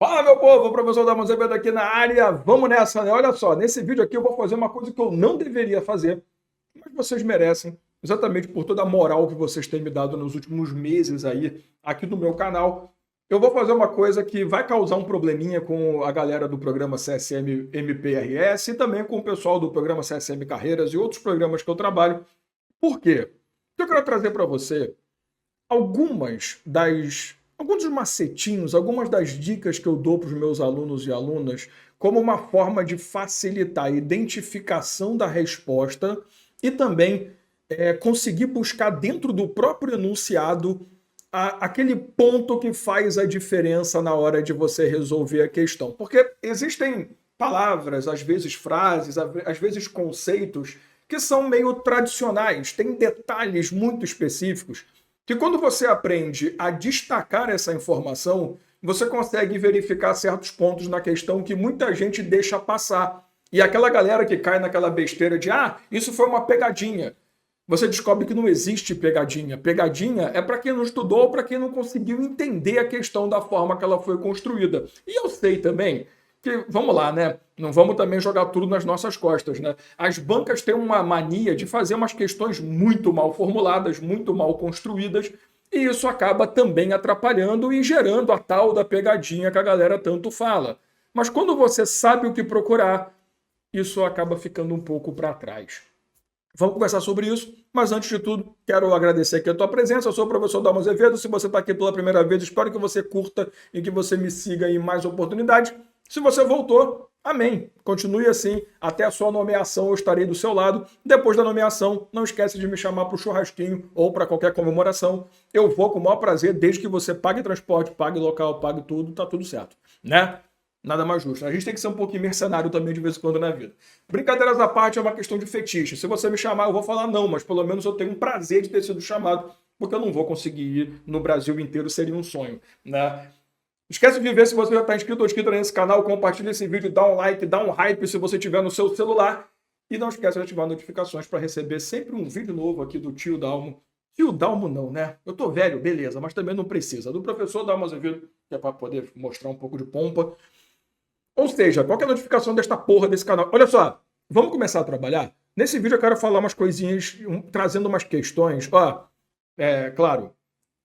Fala, meu povo, o professor Dalmo Azevedo aqui na área. Vamos nessa, né? Olha só, nesse vídeo aqui eu vou fazer uma coisa que eu não deveria fazer, mas vocês merecem, exatamente por toda a moral que vocês têm me dado nos últimos meses aí, aqui no meu canal. Eu vou fazer uma coisa que vai causar um probleminha com a galera do programa CSM MPRS e também com o pessoal do programa CSM Carreiras e outros programas que eu trabalho. Por quê? Eu quero trazer para você alguns dos macetinhos, algumas das dicas que eu dou para os meus alunos e alunas como uma forma de facilitar a identificação da resposta e também conseguir buscar dentro do próprio enunciado aquele ponto que faz a diferença na hora de você resolver a questão. Porque existem palavras, às vezes frases, às vezes conceitos que são meio tradicionais, têm detalhes muito específicos que quando você aprende a destacar essa informação, você consegue verificar certos pontos na questão que muita gente deixa passar. E aquela galera que cai naquela besteira de isso foi uma pegadinha. Você descobre que não existe pegadinha. Pegadinha é para quem não estudou ou para quem não conseguiu entender a questão da forma que ela foi construída. E eu sei também que, vamos lá, né? Não vamos também jogar tudo nas nossas costas, né? As bancas têm uma mania de fazer umas questões muito mal formuladas, muito mal construídas, e isso acaba também atrapalhando e gerando a tal da pegadinha que a galera tanto fala. Mas quando você sabe o que procurar, isso acaba ficando um pouco para trás. Vamos conversar sobre isso, mas antes de tudo, quero agradecer aqui a tua presença. Eu sou o professor Dalmo Azevedo. Se você está aqui pela primeira vez, espero que você curta e que você me siga em mais oportunidades. Se você voltou, amém. Continue assim, até a sua nomeação eu estarei do seu lado. Depois da nomeação, não esquece de me chamar para o churrasquinho ou para qualquer comemoração. Eu vou com o maior prazer, desde que você pague transporte, pague local, pague tudo, tá tudo certo, né? Nada mais justo. A gente tem que ser um pouquinho mercenário também de vez em quando na vida. Brincadeiras à parte, é uma questão de fetiche. Se você me chamar, eu vou falar não, mas pelo menos eu tenho um prazer de ter sido chamado, porque eu não vou conseguir ir no Brasil inteiro, seria um sonho, né? Esquece de ver se você já está inscrito ou inscrito nesse canal, compartilha esse vídeo, dá um like, dá um hype se você tiver no seu celular. E não esquece de ativar notificações para receber sempre um vídeo novo aqui do Tio Dalmo. Tio Dalmo não, né? Eu tô velho, beleza, mas também não precisa. Do professor Dalmo Azevedo, que é para poder mostrar um pouco de pompa. Ou seja, qual que é a notificação desta porra desse canal? Olha só, vamos começar a trabalhar? Nesse vídeo eu quero falar umas coisinhas, trazendo umas questões. Claro,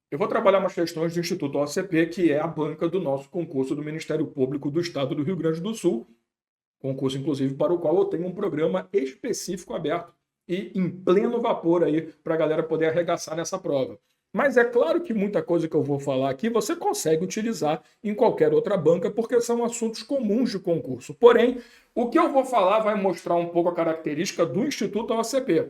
eu vou trabalhar umas questões do Instituto OCP, que é a banca do nosso concurso do Ministério Público do Estado do Rio Grande do Sul, concurso, inclusive, para o qual eu tenho um programa específico aberto e em pleno vapor aí para a galera poder arregaçar nessa prova. Mas é claro que muita coisa que eu vou falar aqui você consegue utilizar em qualquer outra banca, porque são assuntos comuns de concurso. Porém, o que eu vou falar vai mostrar um pouco a característica do Instituto OCP.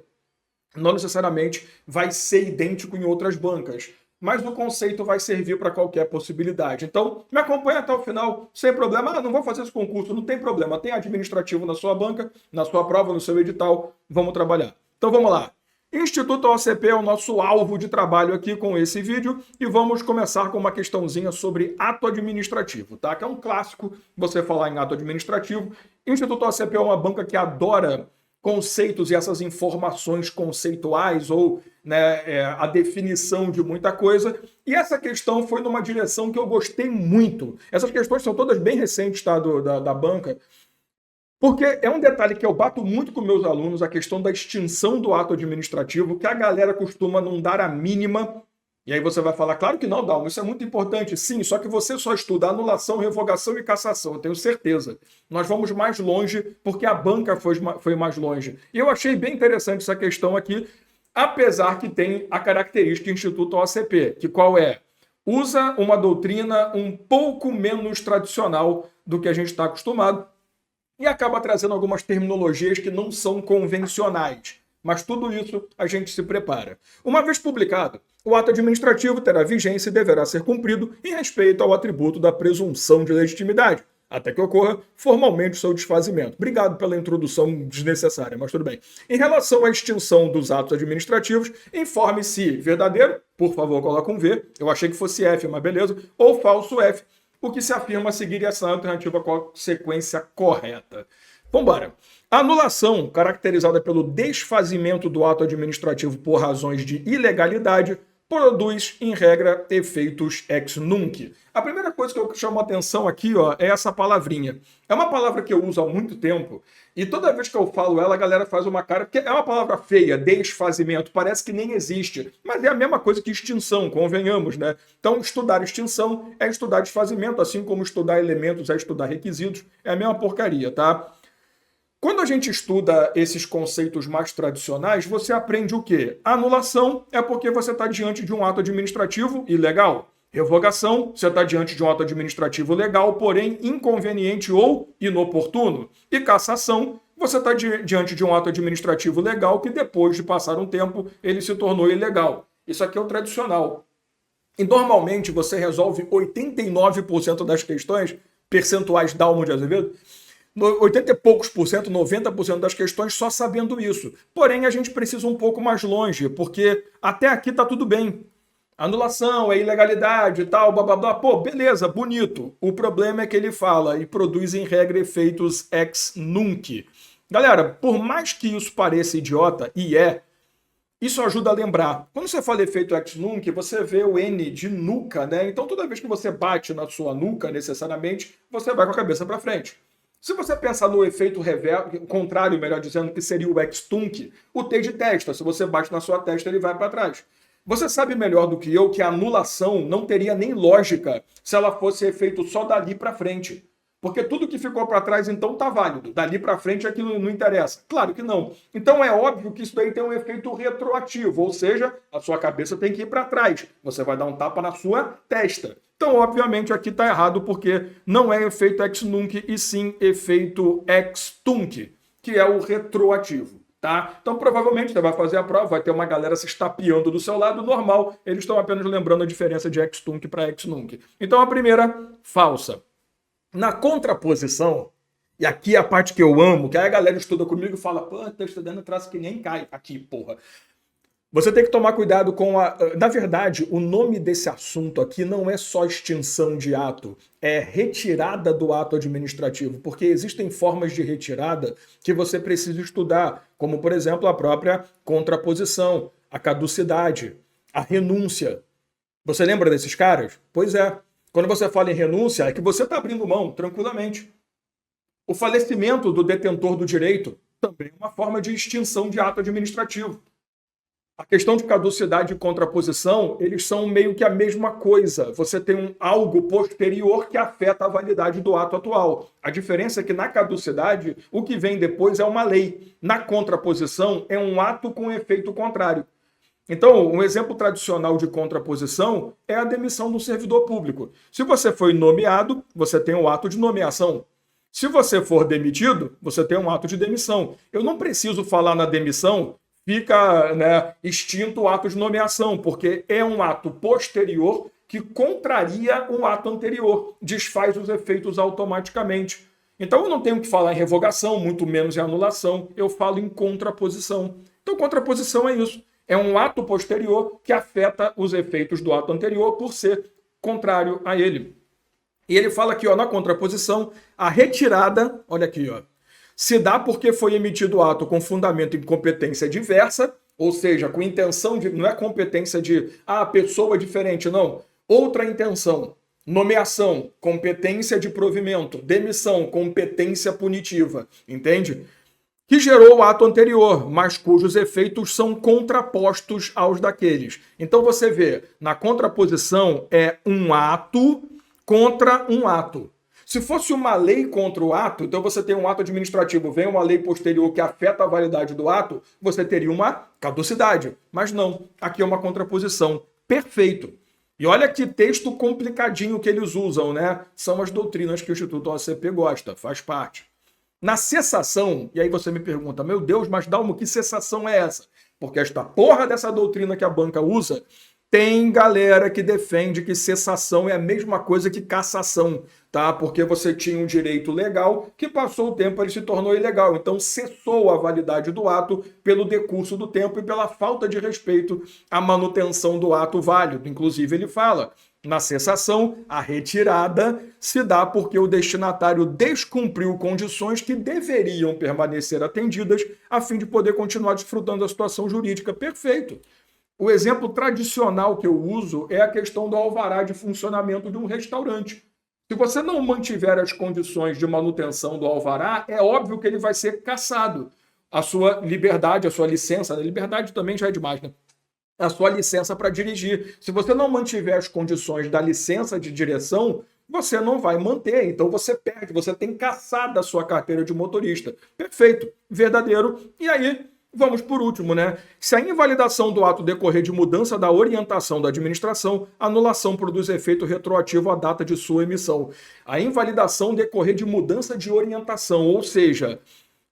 Não necessariamente vai ser idêntico em outras bancas, mas o conceito vai servir para qualquer possibilidade. Então, me acompanha até o final, sem problema. Não vou fazer esse concurso, não tem problema. Tem administrativo na sua banca, na sua prova, no seu edital. Vamos trabalhar. Então, vamos lá. Instituto OCP é o nosso alvo de trabalho aqui com esse vídeo e vamos começar com uma questãozinha sobre ato administrativo, tá? Que é um clássico você falar em ato administrativo. Instituto OCP é uma banca que adora conceitos e essas informações conceituais ou a definição de muita coisa. E essa questão foi numa direção que eu gostei muito. Essas questões são todas bem recentes, tá, da banca, porque é um detalhe que eu bato muito com meus alunos, a questão da extinção do ato administrativo, que a galera costuma não dar a mínima. E aí você vai falar, claro que não, Dalmo, isso é muito importante. Sim, só que você só estuda anulação, revogação e cassação, eu tenho certeza. Nós vamos mais longe porque a banca foi mais longe. E eu achei bem interessante essa questão aqui, apesar que tem a característica Instituto OCP, que qual é? Usa uma doutrina um pouco menos tradicional do que a gente está acostumado, e acaba trazendo algumas terminologias que não são convencionais. Mas tudo isso a gente se prepara. Uma vez publicado, o ato administrativo terá vigência e deverá ser cumprido em respeito ao atributo da presunção de legitimidade, até que ocorra formalmente o seu desfazimento. Obrigado pela introdução desnecessária, mas tudo bem. Em relação à extinção dos atos administrativos, informe se verdadeiro, por favor, coloca um V, eu achei que fosse F, mas beleza, ou falso F, o que se afirma seguir essa alternativa com a sequência correta. Vamos embora. A anulação, caracterizada pelo desfazimento do ato administrativo por razões de ilegalidade, produz, em regra, efeitos ex nunc. A primeira coisa que eu chamo a atenção aqui, ó, é essa palavrinha. É uma palavra que eu uso há muito tempo e toda vez que eu falo ela, a galera faz uma cara, porque é uma palavra feia, desfazimento, parece que nem existe, mas é a mesma coisa que extinção, convenhamos, né? Então, estudar extinção é estudar desfazimento, assim como estudar elementos é estudar requisitos, é a mesma porcaria, tá? Quando a gente estuda esses conceitos mais tradicionais, você aprende o quê? Anulação é porque você está diante de um ato administrativo ilegal. Revogação, você está diante de um ato administrativo legal, porém inconveniente ou inoportuno. E cassação, você está diante de um ato administrativo legal que depois de passar um tempo ele se tornou ilegal. Isso aqui é o tradicional. E normalmente você resolve 89% das questões, percentuais Dalmo de Azevedo, 80 e poucos por cento, 90% das questões só sabendo isso. Porém, a gente precisa um pouco mais longe, porque até aqui tá tudo bem. Anulação, é ilegalidade e tal, blá blá blá. Pô, beleza, bonito. O problema é que ele fala e produz em regra efeitos ex nunc. Galera, por mais que isso pareça idiota, e isso ajuda a lembrar. Quando você fala efeito ex nunc, você vê o N de nuca, né? Então toda vez que você bate na sua nuca, necessariamente, você vai com a cabeça para frente. Se você pensar no efeito contrário, melhor dizendo, que seria o ex-tunc, o T de testa, se você bate na sua testa, ele vai para trás. Você sabe melhor do que eu que a anulação não teria nem lógica se ela fosse efeito só dali para frente. Porque tudo que ficou para trás, então, está válido. Dali para frente, aquilo não interessa. Claro que não. Então, é óbvio que isso daí tem um efeito retroativo, ou seja, a sua cabeça tem que ir para trás. Você vai dar um tapa na sua testa. Então, obviamente, aqui está errado, porque não é efeito ex nunc, e sim efeito ex tunc, que é o retroativo. Tá? Então, provavelmente, você vai fazer a prova, vai ter uma galera se estapeando do seu lado, normal, eles estão apenas lembrando a diferença de ex tunc para ex nunc. Então, a primeira, falsa. Na contraposição, e aqui é a parte que eu amo, que aí a galera estuda comigo e fala, pô, tô estudando traço que nem cai aqui, porra. Você tem que tomar cuidado com a... Na verdade, o nome desse assunto aqui não é só extinção de ato, é retirada do ato administrativo, porque existem formas de retirada que você precisa estudar, como, por exemplo, a própria contraposição, a caducidade, a renúncia. Você lembra desses caras? Pois é. Quando você fala em renúncia, é que você está abrindo mão, tranquilamente. O falecimento do detentor do direito também é uma forma de extinção de ato administrativo. A questão de caducidade e contraposição, eles são meio que a mesma coisa. Você tem algo posterior que afeta a validade do ato atual. A diferença é que na caducidade, o que vem depois é uma lei. Na contraposição, é um ato com efeito contrário. Então, um exemplo tradicional de contraposição é a demissão do servidor público. Se você foi nomeado, você tem um ato de nomeação. Se você for demitido, você tem um ato de demissão. Eu não preciso falar na demissão, fica, né, extinto o ato de nomeação, porque é um ato posterior que contraria um ato anterior, desfaz os efeitos automaticamente. Então, eu não tenho que falar em revogação, muito menos em anulação, eu falo em contraposição. Então, contraposição é isso. É um ato posterior que afeta os efeitos do ato anterior por ser contrário a ele. E ele fala aqui, ó, na contraposição, a retirada, olha aqui, ó, se dá porque foi emitido o ato com fundamento em competência diversa, ou seja, com intenção de, não é competência de, pessoa diferente, não. Outra intenção. Nomeação, competência de provimento. Demissão, competência punitiva. Entende? Que gerou o ato anterior, mas cujos efeitos são contrapostos aos daqueles. Então você vê, na contraposição é um ato contra um ato. Se fosse uma lei contra o ato, então você tem um ato administrativo, vem uma lei posterior que afeta a validade do ato, você teria uma caducidade. Mas não, aqui é uma contraposição. Perfeito. E olha que texto complicadinho que eles usam, né? São as doutrinas que o Instituto OACP gosta, faz parte. Na cessação, e aí você me pergunta, meu Deus, mas Dalmo, que cessação é essa? Porque esta porra dessa doutrina que a banca usa, tem galera que defende que cessação é a mesma coisa que cassação, tá? Porque você tinha um direito legal que passou o tempo, ele se tornou ilegal. Então cessou a validade do ato pelo decurso do tempo e pela falta de respeito à manutenção do ato válido. Inclusive ele fala, na cessação, a retirada se dá porque o destinatário descumpriu condições que deveriam permanecer atendidas a fim de poder continuar desfrutando da situação jurídica. Perfeito. O exemplo tradicional que eu uso é a questão do alvará de funcionamento de um restaurante. Se você não mantiver as condições de manutenção do alvará, é óbvio que ele vai ser cassado. A sua liberdade, a sua licença, a liberdade também já é demais, né? A sua licença para dirigir. Se você não mantiver as condições da licença de direção, você não vai manter. Então você perde, você tem caçado a sua carteira de motorista. Perfeito, verdadeiro. E aí, vamos por último, né? Se a invalidação do ato decorrer de mudança da orientação da administração, a anulação produz efeito retroativo à data de sua emissão. A invalidação decorrer de mudança de orientação, ou seja,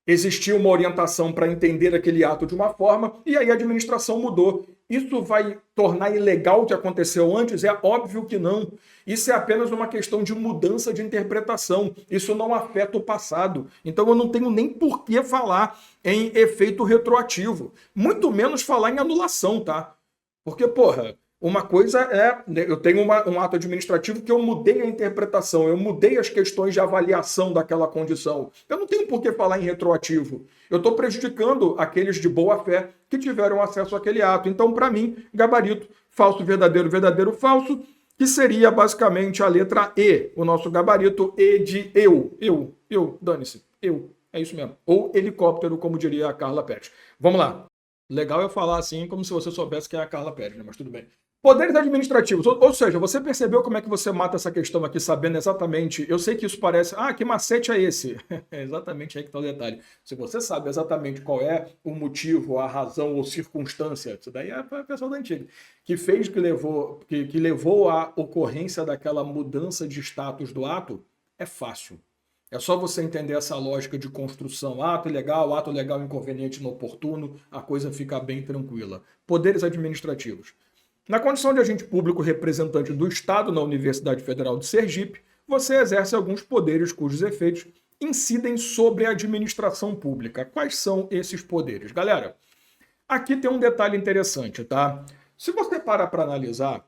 existia uma orientação para entender aquele ato de uma forma e aí a administração mudou. Isso vai tornar ilegal o que aconteceu antes? É óbvio que não. Isso é apenas uma questão de mudança de interpretação. Isso não afeta o passado. Então eu não tenho nem por que falar em efeito retroativo. Muito menos falar em anulação, tá? Porque, porra, uma coisa é, eu tenho um ato administrativo que eu mudei a interpretação, eu mudei as questões de avaliação daquela condição. Eu não tenho por que falar em retroativo. Eu estou prejudicando aqueles de boa fé que tiveram acesso àquele ato. Então, para mim, gabarito, falso, verdadeiro, verdadeiro, falso, que seria basicamente a letra E, o nosso gabarito E de eu, dane-se, eu, é isso mesmo. Ou helicóptero, como diria a Carla Pérez. Vamos lá. Legal eu falar assim, como se você soubesse que é a Carla Pérez, né? Mas tudo bem. Poderes administrativos, ou seja, você percebeu como é que você mata essa questão aqui, sabendo exatamente, eu sei que isso parece, que macete é esse? É exatamente aí que está o detalhe. Se você sabe exatamente qual é o motivo, a razão ou circunstância, isso daí é a pessoa da antiga, que fez, que levou à ocorrência daquela mudança de status do ato, é fácil. É só você entender essa lógica de construção, ato legal inconveniente, inoportuno, a coisa fica bem tranquila. Poderes administrativos. Na condição de agente público representante do Estado na Universidade Federal de Sergipe, você exerce alguns poderes cujos efeitos incidem sobre a administração pública. Quais são esses poderes? Galera, aqui tem um detalhe interessante, tá? Se você parar para analisar,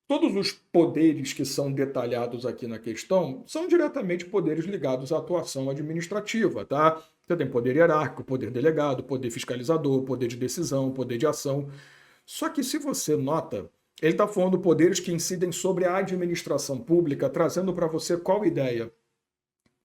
todos os poderes que são detalhados aqui na questão são diretamente poderes ligados à atuação administrativa, tá? Você tem poder hierárquico, poder delegado, poder fiscalizador, poder de decisão, poder de ação. Só que se você nota, ele está falando poderes que incidem sobre a administração pública, trazendo para você qual ideia?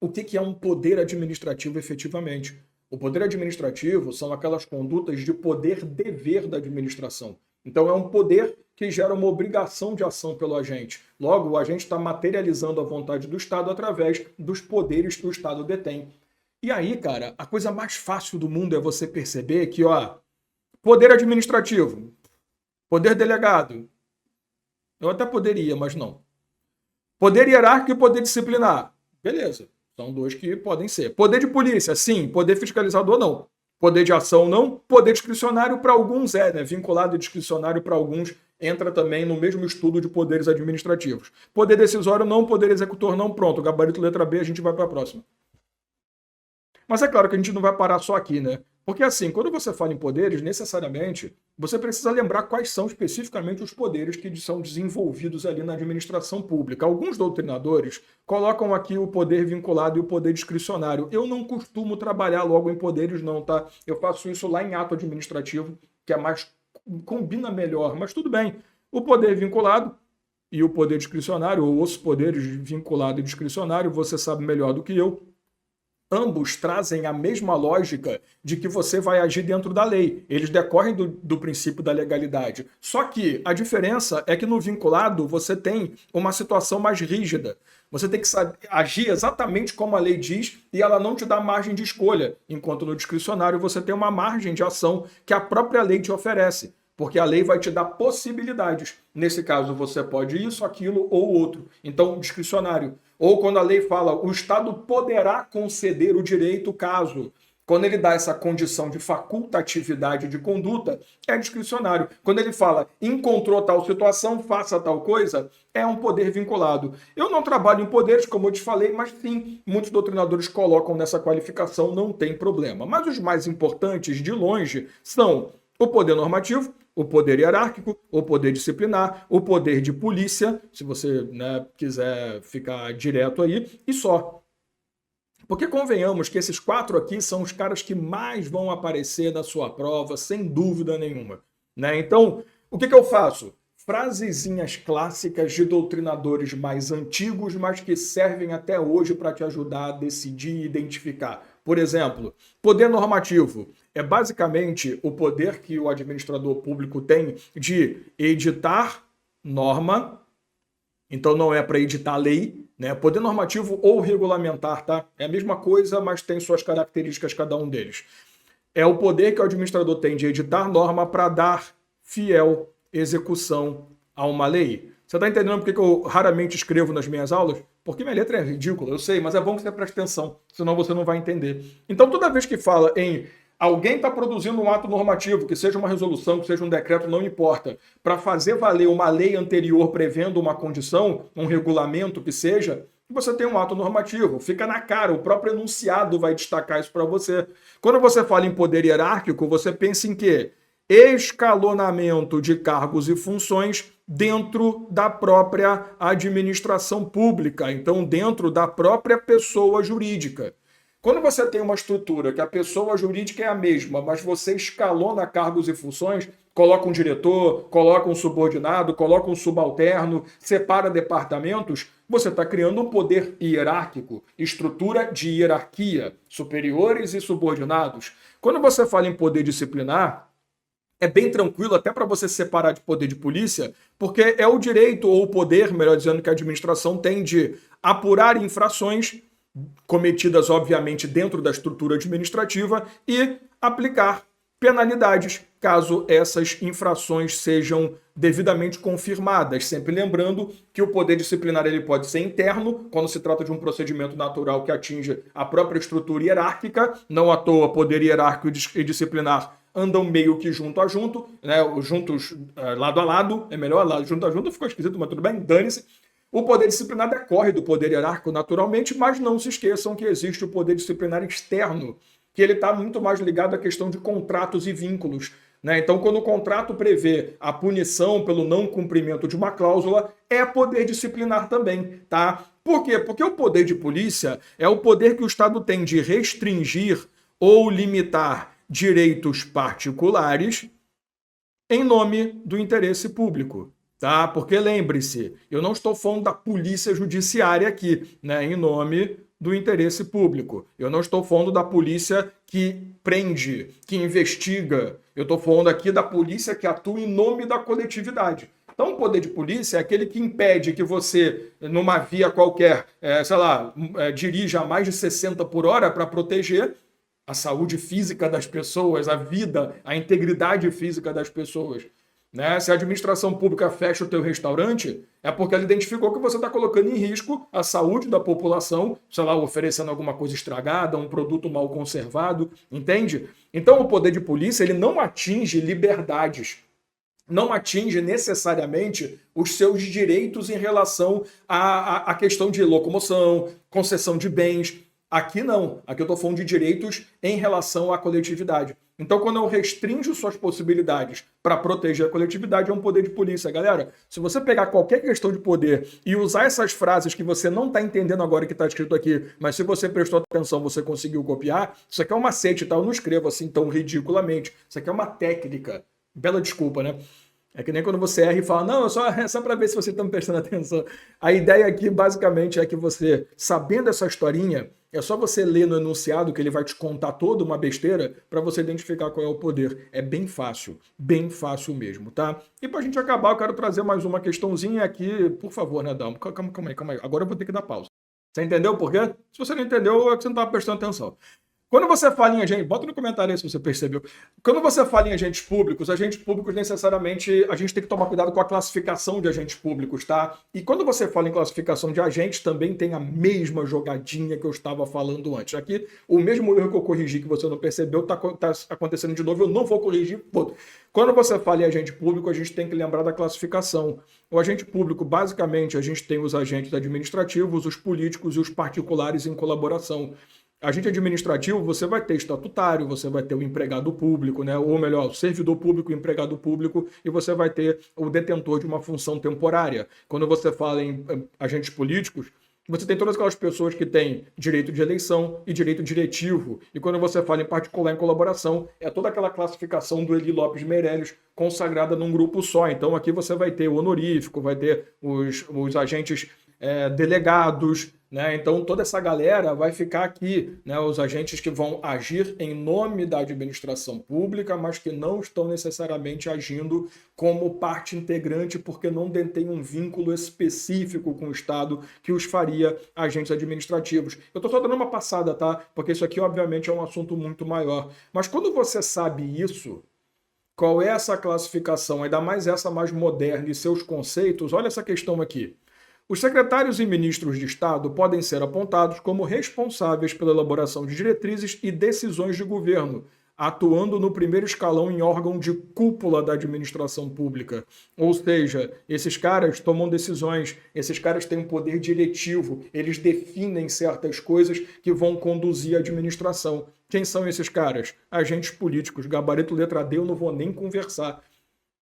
O que é um poder administrativo efetivamente? O poder administrativo são aquelas condutas de poder-dever da administração. Então é um poder que gera uma obrigação de ação pelo agente. Logo, o agente está materializando a vontade do Estado através dos poderes que o Estado detém. E aí, cara, a coisa mais fácil do mundo é você perceber que, poder administrativo, poder delegado. Eu até poderia, mas não. Poder hierárquico e poder disciplinar. Beleza. São dois que podem ser. Poder de polícia, sim. Poder fiscalizador, não. Poder de ação, não. Poder discricionário para alguns né? Vinculado e discricionário para alguns entra também no mesmo estudo de poderes administrativos. Poder decisório, não. Poder executor, não. Pronto. Gabarito letra B, a gente vai para a próxima. Mas é claro que a gente não vai parar só aqui, né? Porque assim, quando você fala em poderes, necessariamente, você precisa lembrar quais são especificamente os poderes que são desenvolvidos ali na administração pública. Alguns doutrinadores colocam aqui o poder vinculado e o poder discricionário. Eu não costumo trabalhar logo em poderes não, tá? Eu faço isso lá em ato administrativo, que é mais, combina melhor, mas tudo bem. O poder vinculado e o poder discricionário, ou os poderes vinculado e discricionário, você sabe melhor do que eu. Ambos trazem a mesma lógica de que você vai agir dentro da lei. Eles decorrem do princípio da legalidade. Só que a diferença é que no vinculado você tem uma situação mais rígida. Você tem que agir exatamente como a lei diz e ela não te dá margem de escolha. Enquanto no discricionário você tem uma margem de ação que a própria lei te oferece. Porque a lei vai te dar possibilidades. Nesse caso, você pode isso, aquilo ou outro. Então, discricionário. Ou quando a lei fala, o Estado poderá conceder o direito caso. Quando ele dá essa condição de facultatividade de conduta, é discricionário. Quando ele fala, encontrou tal situação, faça tal coisa, é um poder vinculado. Eu não trabalho em poderes, como eu te falei, mas sim, muitos doutrinadores colocam nessa qualificação, não tem problema. Mas os mais importantes, de longe, são o poder normativo, o poder hierárquico, o poder disciplinar, o poder de polícia, se você quiser ficar direto aí, e só. Porque convenhamos que esses 4 aqui são os caras que mais vão aparecer na sua prova, sem dúvida nenhuma. Né? Então, O que eu faço? Frasezinhas clássicas de doutrinadores mais antigos, mas que servem até hoje para te ajudar a decidir e identificar. Por exemplo, poder normativo é basicamente o poder que o administrador público tem de editar norma, então não é para editar lei, né? Poder normativo ou regulamentar, tá? É a mesma coisa, mas tem suas características cada um deles. É o poder que o administrador tem de editar norma para dar fiel execução a uma lei. Você está entendendo por que eu raramente escrevo nas minhas aulas? Porque minha letra é ridícula, eu sei, mas é bom que você preste atenção, senão você não vai entender. Então, toda vez que fala em alguém está produzindo um ato normativo, que seja uma resolução, que seja um decreto, não importa, para fazer valer uma lei anterior prevendo uma condição, um regulamento que seja, você tem um ato normativo. Fica na cara, o próprio enunciado vai destacar isso para você. Quando você fala em poder hierárquico, você pensa em quê? Escalonamento de cargos e funções dentro da própria administração pública, então dentro da própria pessoa jurídica. Quando você tem uma estrutura que a pessoa jurídica é a mesma, mas você escalona cargos e funções, coloca um diretor, coloca um subordinado, coloca um subalterno, separa departamentos, você está criando um poder hierárquico, estrutura de hierarquia, superiores e subordinados. Quando você fala em poder disciplinar, é bem tranquilo até para você separar de poder de polícia, porque é o direito ou o poder, melhor dizendo, que a administração tem de apurar infrações cometidas, obviamente, dentro da estrutura administrativa e aplicar penalidades caso essas infrações sejam devidamente confirmadas. Sempre lembrando que o poder disciplinar ele pode ser interno, quando se trata de um procedimento natural que atinge a própria estrutura hierárquica, não à toa poder hierárquico e disciplinar andam meio que junto a junto, né? Juntos lado a lado, é melhor, lado junto a junto ficou esquisito, mas tudo bem, dane-se. O poder disciplinar decorre do poder hierárquico naturalmente, mas não se esqueçam que existe o poder disciplinar externo, que ele está muito mais ligado à questão de contratos e vínculos, né? Então, quando o contrato prevê a punição pelo não cumprimento de uma cláusula, é poder disciplinar também, tá? Por quê? Porque o poder de polícia é o poder que o Estado tem de restringir ou limitar direitos particulares em nome do interesse público, tá? Porque lembre-se, eu não estou falando da polícia judiciária aqui, né? Em nome do interesse público. Eu não estou falando da polícia que prende, que investiga. Eu estou falando aqui da polícia que atua em nome da coletividade. Então, o poder de polícia é aquele que impede que você, numa via qualquer, dirija a mais de 60 por hora para proteger a saúde física das pessoas, a vida, a integridade física das pessoas. Né? Se a administração pública fecha o teu restaurante, é porque ela identificou que você está colocando em risco a saúde da população, oferecendo alguma coisa estragada, um produto mal conservado, entende? Então o poder de polícia ele não atinge liberdades, não atinge necessariamente os seus direitos em relação à questão de locomoção, concessão de bens. Aqui não. Aqui eu estou falando de direitos em relação à coletividade. Então, quando eu restringo suas possibilidades para proteger a coletividade, é um poder de polícia. Galera, se você pegar qualquer questão de poder e usar essas frases que você não está entendendo agora que está escrito aqui, mas se você prestou atenção, você conseguiu copiar, isso aqui é um macete, tá? Eu não escrevo assim tão ridiculamente. Isso aqui é uma técnica. Bela desculpa, né? É que nem quando você erra e fala, não, é só para ver se você está me prestando atenção. A ideia aqui, basicamente, é que você, sabendo essa historinha, é só você ler no enunciado que ele vai te contar toda uma besteira para você identificar qual é o poder. É bem fácil mesmo, tá? E pra gente acabar, eu quero trazer mais uma questãozinha aqui, por favor, né, Dalmo? Calma aí. Agora eu vou ter que dar pausa. Você entendeu por quê? Se você não entendeu, é que você não estava prestando atenção. Quando você fala em agente, bota no comentário aí se você percebeu. Quando você fala em agentes públicos necessariamente a gente tem que tomar cuidado com a classificação de agentes públicos, tá? E quando você fala em classificação de agentes, também tem a mesma jogadinha que eu estava falando antes. Aqui, o mesmo erro que eu corrigi que você não percebeu tá acontecendo de novo, eu não vou corrigir. Quando você fala em agente público, a gente tem que lembrar da classificação. O agente público, basicamente, a gente tem os agentes administrativos, os políticos e os particulares em colaboração. Agente administrativo, você vai ter estatutário, você vai ter o empregado público, né? Ou melhor, o servidor público, o empregado público, e você vai ter o detentor de uma função temporária. Quando você fala em agentes políticos, Você tem todas aquelas pessoas que têm direito de eleição e direito diretivo. E quando você fala em particular em colaboração, é toda aquela classificação do Eli Lopes Meirelles consagrada num grupo só. Então aqui você vai ter o honorífico, vai ter os agentes delegados, né? Então toda essa galera vai ficar aqui, né? Os agentes que vão agir em nome da administração pública, mas que não estão necessariamente agindo como parte integrante, porque não detêm um vínculo específico com o Estado que os faria agentes administrativos. Eu estou só dando uma passada, tá? Porque isso aqui, obviamente, é um assunto muito maior. Mas quando você sabe isso, qual é essa classificação, ainda mais essa mais moderna e seus conceitos, olha essa questão aqui. Os secretários e ministros de Estado podem ser apontados como responsáveis pela elaboração de diretrizes e decisões de governo, atuando no primeiro escalão em órgão de cúpula da administração pública. Ou seja, esses caras tomam decisões, esses caras têm um poder diretivo, eles definem certas coisas que vão conduzir a administração. Quem são esses caras? Agentes políticos, gabarito letra D, eu não vou nem conversar.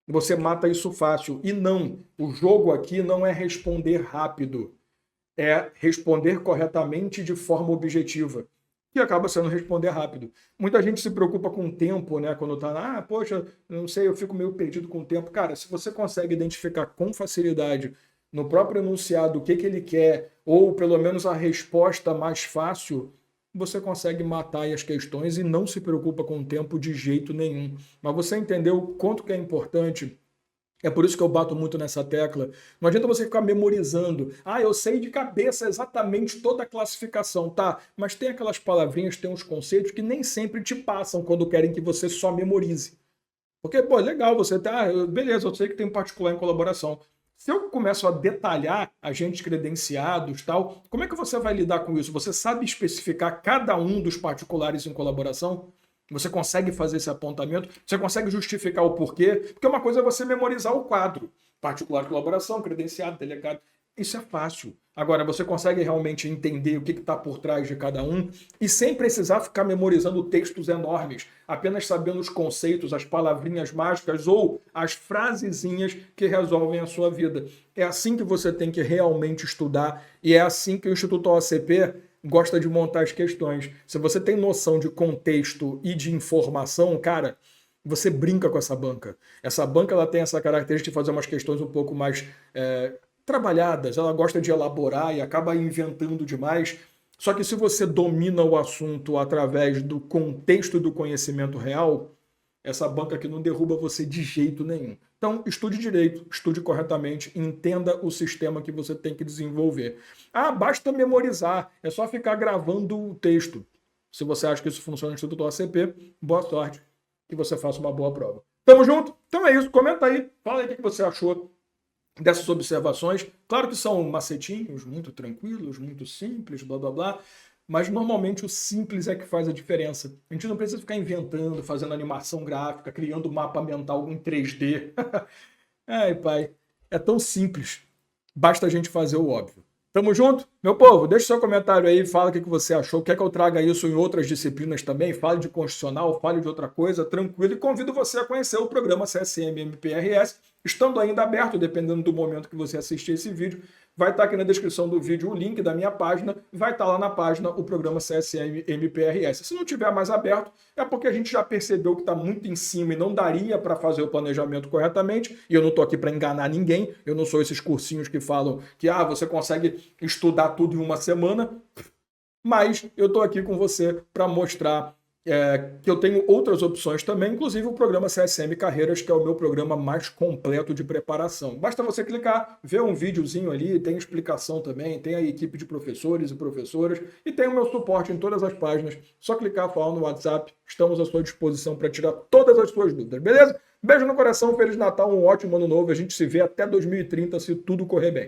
Você mata isso fácil. E não, o jogo aqui não é responder rápido, é responder corretamente de forma objetiva, que acaba sendo responder rápido. Muita gente se preocupa com o tempo, né? Quando tá, poxa, não sei, eu fico meio perdido com o tempo. Cara, se você consegue identificar com facilidade no próprio enunciado o que ele quer, ou pelo menos a resposta mais fácil, você consegue matar aí as questões e não se preocupa com o tempo de jeito nenhum. Mas você entendeu o quanto que é importante. É por isso que eu bato muito nessa tecla. Não adianta você ficar memorizando. Eu sei de cabeça exatamente toda a classificação, tá? Mas tem aquelas palavrinhas, tem uns conceitos que nem sempre te passam quando querem que você só memorize. Porque, pô, legal, você tá... beleza, eu sei que tem um particular em colaboração. Se eu começo a detalhar agentes credenciados, tal, como é que você vai lidar com isso? Você sabe especificar cada um dos particulares em colaboração? Você consegue fazer esse apontamento? Você consegue justificar o porquê? Porque uma coisa é você memorizar o quadro. Particular de colaboração, credenciado, delegado. Isso é fácil. Agora, você consegue realmente entender o que está por trás de cada um e sem precisar ficar memorizando textos enormes, apenas sabendo os conceitos, as palavrinhas mágicas ou as frasezinhas que resolvem a sua vida. É assim que você tem que realmente estudar e é assim que o Instituto OACP gosta de montar as questões. Se você tem noção de contexto e de informação, cara, você brinca com essa banca. Essa banca ela tem essa característica de fazer umas questões um pouco mais trabalhadas, ela gosta de elaborar e acaba inventando demais. Só que se você domina o assunto através do contexto e do conhecimento real, essa banca aqui não derruba você de jeito nenhum. Então, estude direito, estude corretamente, entenda o sistema que você tem que desenvolver. Basta memorizar, é só ficar gravando o texto. Se você acha que isso funciona no Instituto OACP, boa sorte, que você faça uma boa prova. Tamo junto? Então é isso, comenta aí, fala aí o que você achou dessas observações. Claro que são macetinhos muito tranquilos, muito simples, blá blá blá, mas normalmente o simples é que faz a diferença. A gente não precisa ficar inventando, fazendo animação gráfica, criando mapa mental em 3D. Ai, pai, é tão simples. Basta a gente fazer o óbvio. Tamo junto? Meu povo, deixa seu comentário aí, fala o que você achou. Quer que eu traga isso em outras disciplinas também? Fale de constitucional, fale de outra coisa, tranquilo. E convido você a conhecer o programa CSM MPRS, estando ainda aberto, dependendo do momento que você assistir esse vídeo. Vai estar aqui na descrição do vídeo o link da minha página, vai estar lá na página o programa CSM MPRS. Se não tiver mais aberto, é porque a gente já percebeu que está muito em cima e não daria para fazer o planejamento corretamente, e eu não estou aqui para enganar ninguém, eu não sou esses cursinhos que falam que você consegue estudar tudo em uma semana, mas eu estou aqui com você para mostrar que eu tenho outras opções também, inclusive o programa CSM Carreiras, que é o meu programa mais completo de preparação. Basta você clicar, ver um videozinho ali, tem explicação também, tem a equipe de professores e professoras, e tem o meu suporte em todas as páginas. Só clicar, falar no WhatsApp, estamos à sua disposição para tirar todas as suas dúvidas, beleza? Beijo no coração, Feliz Natal, um ótimo ano novo, a gente se vê até 2030 se tudo correr bem.